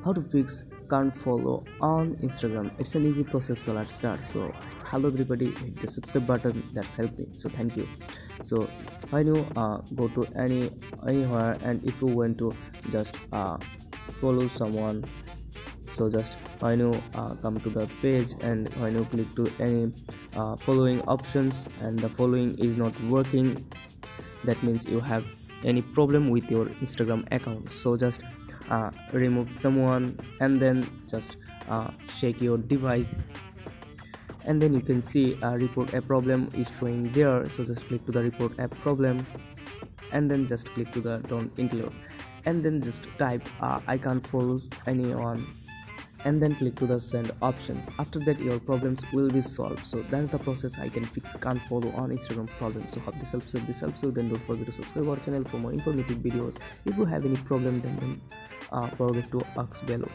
How to fix can't follow on Instagram. It's an easy process, so let's start. So hello everybody, hit the subscribe button, that's helped me, so thank you. So when you go to anywhere, and if you want to just follow someone, so just when you come to the page, and when you click to any following options and the following is not working, that means you have any problem with your Instagram account. So just remove someone, and then just shake your device, and then you can see report a problem is showing there. So just click to the report a problem, and then just click to the don't include, and then just type I can't follow anyone, and then click to the send options. After that your problems will be solved. So that's the process I can fix can't follow on Instagram problem. So hope this helps you. If this helps you, then don't forget to subscribe our channel for more informative videos. If you have any problem, then don't forget to ask below.